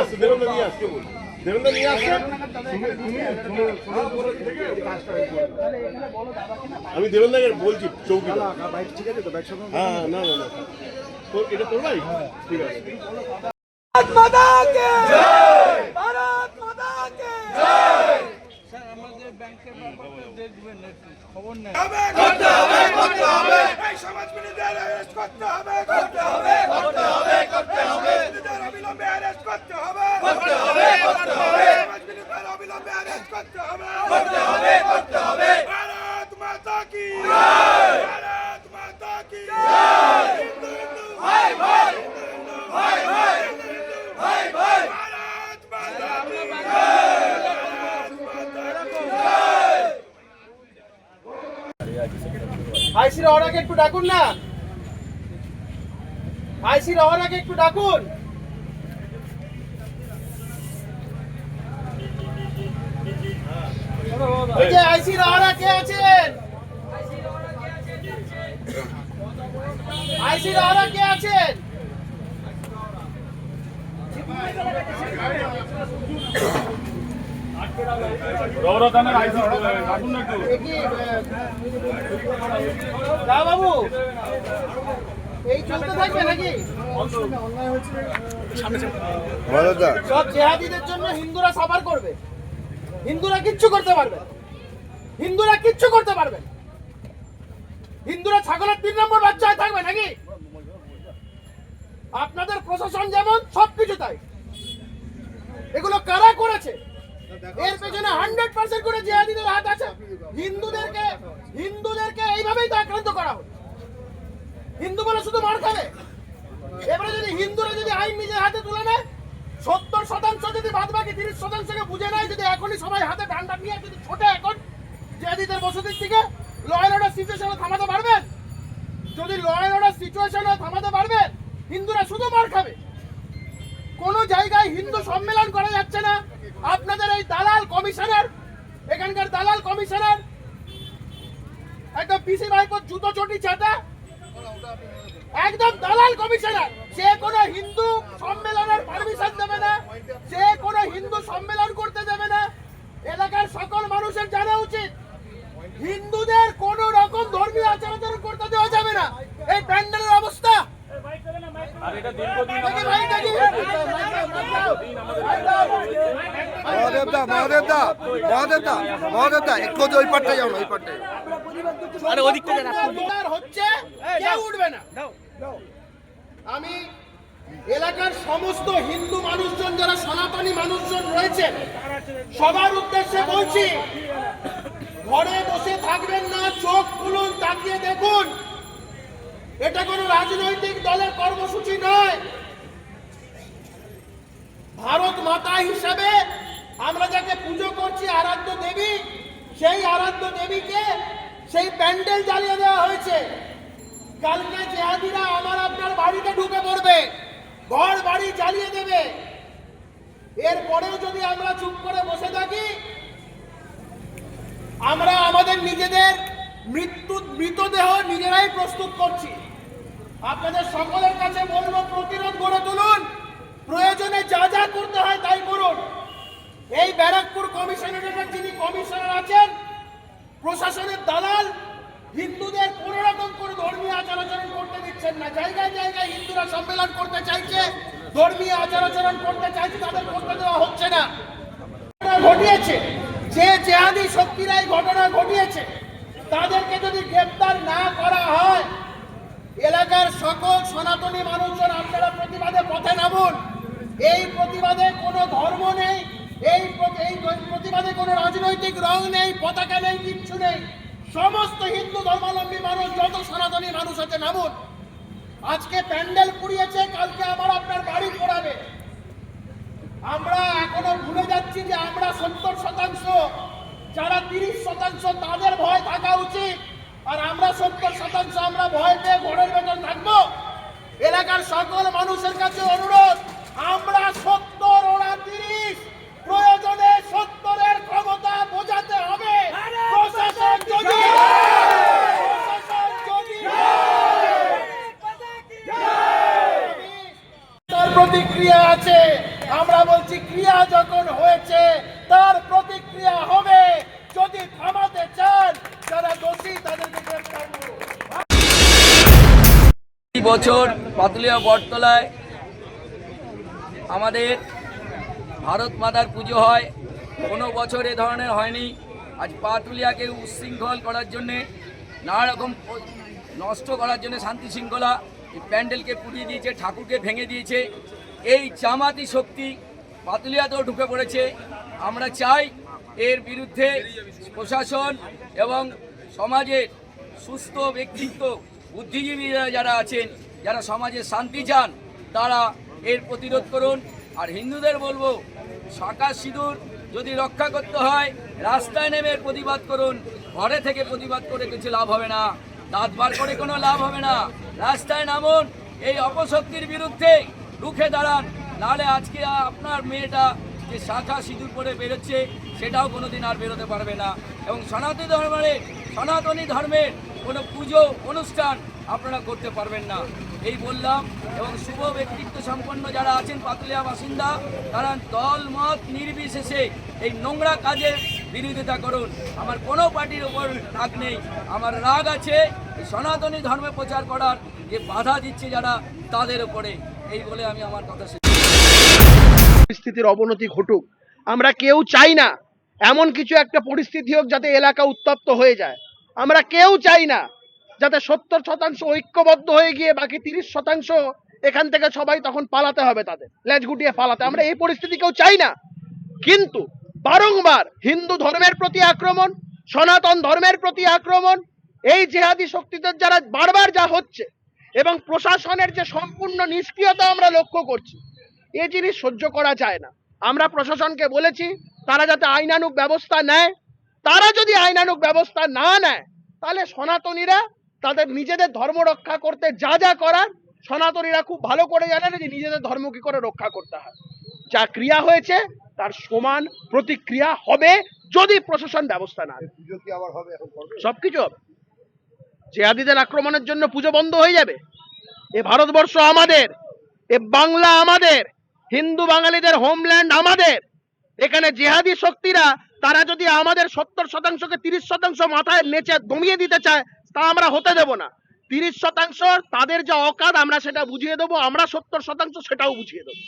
আসছে, দেবেন নিয়ে আসছে, দেবেন নিয়ে আসছে। আমি দেবেন দাকে বলছি চৌকি। ঠিক আছে তো? হ্যাঁ, না না না, তো এটা তোর ভাই? ঠিক আছে। भारत माता के जय, भारत माता के जय। স্যার আমাদের ব্যাংকের ব্যাপারে দেখবেন একটু খবর নেই। করতে হবে করতে হবে, এই সমাজ বিরোধীদের অ্যারেস্ট করতে হবে করতে হবে করতে হবে করতে হবে, বিরোধীদের অবিলম্বে অ্যারেস্ট করতে হবে করতে হবে করতে হবে, সমাজ বিরোধীদের অবিলম্বে অ্যারেস্ট করতে হবে করতে হবে করতে হবে। ভারত মাতা কি জয়, ভারত মাতা কি জয়। হিন্দু হিন্দু ভাই ভাই, হিন্দু ভাই ভাই, ভাই ভাই, ভারত মাতা কি জয়, ভারত মাতা কি জয়। আইসি রহরাকে একটু ডাকুন না, আইসি রহরাকে একটু ডাকুন। এই যে আইসি রহরা কে আছেন? আইসি রহরা কে আছেন? বাবু এই চলতে থাকবে নাকি? সব জেহাদিদের জন্য হিন্দুরা সাফার করবে, হিন্দুরা কিচ্ছু করতে পারবে, হিন্দুরা কিচ্ছু করতে পারবে, হিন্দুরা ছাগলের 3 নম্বর বাচ্চায় থাকবে নাকি? আপনাদের প্রশাসন যেমন সবকিছু তাই। এগুলো কারা করেছে? এর পেছনে 100% করে জিহাদিদের হাত আছে। হিন্দুদেরকে এইভাবেই তো আক্রান্ত করা হয়। হিন্দু বলে শুধু মার খাবে। এবারে যদি হিন্দুরা যদি আইন নিজের হাতে তুলে নেয়, 70% যদি বাদ বাকি 30%কে বুঝে নেয়, যদি এখনই সবাই হাতে ডান্ডা নিয়ে যদি ছোটে এখন জিহাদিদের বসতির দিকে, ল অ্যান্ড অর্ডার সিচুয়েশনে থামাতে পারবেন? যদি ল অ্যান্ড অর্ডার সিচুয়েশনে থামাতে পারবেন, হিন্দুরা শুধু মার খাবে। কোন জায়গায় হিন্দু সম্মেলন করা যাচ্ছে না। আপনাদের এই দালাল কমিশনার, এখানকার দালাল কমিশনার একদম পিসি ভাইপোর জুতো চটি চাটা, একদম দালাল কমিশনার। সে কোন হিন্দু সম্মেলনের পারমিশন দেবে না, সে কোন হিন্দু সম্মেলন করতে দেবে না। এলাকার সকল মানুষের জানা উচিত হিন্দুদের কোন রকম ধর্মীয় আচার করতে দেওয়া যাবে না। এই প্যান্ডেলের অবস্থা একটু ওই পাটটা যাও না, ওই পাটটা হচ্ছে কেউ উঠবে না। আমি এলাকার সমস্ত হিন্দু মানুষজন, যারা সনাতনী মানুষজন রয়েছে, সবার উদ্দেশ্যে বলছি, ঘরে বসে থাকবেন না, চোখ খুলুন, তাকিয়ে দেখুন। এটা কোনো রাজনৈতিক দলের কর্মসূচি নয়। ভারত মাতা হিসেবে আমরা যাকে পুজো করছি, আরাধ্য দেবী, সেই আরাধ্য দেবীকে সেই প্যান্ডেল জ্বালিয়ে দেওয়া হয়েছে। কালকে জিহাদিরা আমার আপনার বাড়িতে ঢুকে পড়বে, ঘর বাড়ি জ্বালিয়ে দেবে। এরপরেও যদি আমরা চুপ করে বসে থাকি, আমরা আমাদের নিজেদের মৃতদেহ নিজেরাই প্রস্তুত করছি। আপনাদের সকলের কাছে বলবো, প্রতিরোধ গড়ে তুলুন, প্রয়োজনে যা যা করতে হয় তাই করুন। এই ব্যারাকপুর কমিশনারেটের যিনি কমিশনার আছেন, প্রশাসনের দালাল, হিন্দুদের কোন রকম করে ধর্মীয় আচার আচরণ করতে দিচ্ছেন না। জায়গায় জায়গায় হিন্দুরা সম্মেলন করতে চাইছে, ধর্মীয় আচার আচরণ করতে চাইছে, তাদের করতে দেওয়া হচ্ছে না। ঘটিয়েছে যে জেহাদি শক্তিরা এই ঘটনা ঘটিয়েছে, তাদেরকে যদি গ্রেফতার না করা হয়, এলাকার সকল সনাতনী মানুষজন আপনারা প্রতিবাদে পথে নামুন। এই প্রতিবাদে কোনো ধর্ম নেই, এই প্রতিবাদে কোনো রাজনৈতিক রং নেই, পতাকা নেই, কিচ্ছু নেই। সমস্ত হিন্দু ধর্মাবলম্বী মানুষ, যত সনাতনী মানুষ আছে, নামুন। আজকে প্যান্ডেল পুড়িয়েছে, কালকে আমার আপনার বাড়ি পোড়াবে। আমরা এখনো ভুলে যাচ্ছি যে আমরা 70%, যারা 30% তাদের ভয় থাকা উচিত, আর আমরা 70% আমরা ভয় পেয়ে ঘরের ভেতর থাকবো। এলাকার সকল মানুষের কাছে অনুরোধ, আমরা 70, ওরা 30, প্রয়োজনে 70-এর ক্ষমতা বোঝাতে হবে। প্রশাসন যদি প্রতিক্রিয়া আছে, আমরা ক্রিয়া যখন হয়েছে তার প্রতিক্রিয়া হবে। যদি থামাতে চান যারা দোষী তাদেরকে গ্রেফতার করুন। এই বছর পাতুলিয়া বটতলায় আমাদের ভারত মাতার পুজো হয়, কোনো বছর এ ধরনের হয়নি। আজ পাতুলিয়াকে উচ্ছৃঙ্খল করার জন্যে, নানা রকম নষ্ট করার জন্য শান্তি শৃঙ্খলা, এই প্যান্ডেলকে পুড়িয়ে দিয়েছে, ঠাকুরকে ভেঙে দিয়েছে। এই জামাতি শক্তি পাতুলিয়াতেও ঢুকে পড়েছে। আমরা চাই এর বিরুদ্ধে প্রশাসন এবং সমাজের সুস্থ ব্যক্তিত্ব, বুদ্ধিজীবীরা যারা আছেন, যারা সমাজে শান্তি চান, তারা এর প্রতিরোধ করুন। আর হিন্দুদের বলবো, শাঁখা সিঁদুর যদি রক্ষা করতে হয় রাস্তায় নেমে প্রতিবাদ করুন। ঘরে থেকে প্রতিবাদ করে কিছু লাভ হবে না, দাঁত বার করে কোনো লাভ হবে না। রাস্তায় নামুন, এই অপশক্তির বিরুদ্ধে রুখে দাঁড়ান। নাহলে আজকে আপনার মেয়েটা যে শাঁখা সিঁদুর পরে বেরোচ্ছে সেটাও কোনোদিন আর বেরোতে পারবে না। এবং সনাতনী ধর্মের কোনো পুজো অনুষ্ঠান আপনারা করতে পারবেন না, এই বললাম। এবং শুভ ব্যক্তিত্ব সম্পন্ন যারা আছেন পাতুলিয়া বাসিন্দা, তারা দল মত নির্বিশেষে এই নোংরা কাজের বিরোধিতা করুন। আমার কোনো পার্টির ওপর রাগ নেই, আমার রাগ আছে এই সনাতনী ধর্মে প্রচার করার যে বাধা দিচ্ছে যারা, তাদের ওপরে। এই বলে আমি আমার কথা শেষ। পরিস্থিতির অবনতি ঘটুক, আমরা কেউ চাই না এমন কিছু একটা পরিস্থিতি হোক যাতে এলাকা উত্তপ্ত হয়ে যায়। আমরা কেউ চাই না যাতে 70% ঐক্যবদ্ধ হয়ে গিয়ে বাকি 30% এখান থেকে সবাই তখন পালাতে হবে, তাদের লেজ গুটিয়ে পালাতে। আমরা এই পরিস্থিতি কেউ চাই না। কিন্তু বারংবার হিন্দু ধর্মের প্রতি আক্রমণ, সনাতন ধর্মের প্রতি আক্রমণ, এই জেহাদি শক্তিদের যারা বারবার যা হচ্ছে এবং প্রশাসনের যে সম্পূর্ণ নিষ্ক্রিয়তা আমরা লক্ষ্য করছি, এই জিনিস সহ্য করা যায় না। আমরা প্রশাসনকে বলেছি তারা যাতে আইনানুগ ব্যবস্থা নেয়। তারা যদি আইনানুগ ব্যবস্থা না নেয় তাহলে সনাতনীরা তাদের নিজেদের ধর্ম রক্ষা করতে যা যা করার, সনাতনীরা খুব ভালো করে জানেন যে নিজেদের ধর্ম কি করে রক্ষা করতে হয়। যা ক্রিয়া হয়েছে তার সমান প্রতিক্রিয়া হবে যদি প্রশাসন ব্যবস্থা না নেয়। পুজো কি আবার হবে? এখন করবে? সবকিছু হবে। জেহাদিদের আক্রমণের জন্য পুজো বন্ধ হয়ে যাবে? এ ভারতবর্ষ আমাদের, এ বাংলা আমাদের, হিন্দু বাঙালিদের হোমল্যান্ড আমাদের। এখানে জেহাদি শক্তিরা তারা যদি আমাদের 70%কে 30% মাথায় নেচে দমিয়ে দিতে চায়, তা আমরা হতে দেব না। 30% তাদের যা অকাত আমরা সেটা বুঝিয়ে দেবো, আমরা 70% সেটাও বুঝিয়ে দেবো।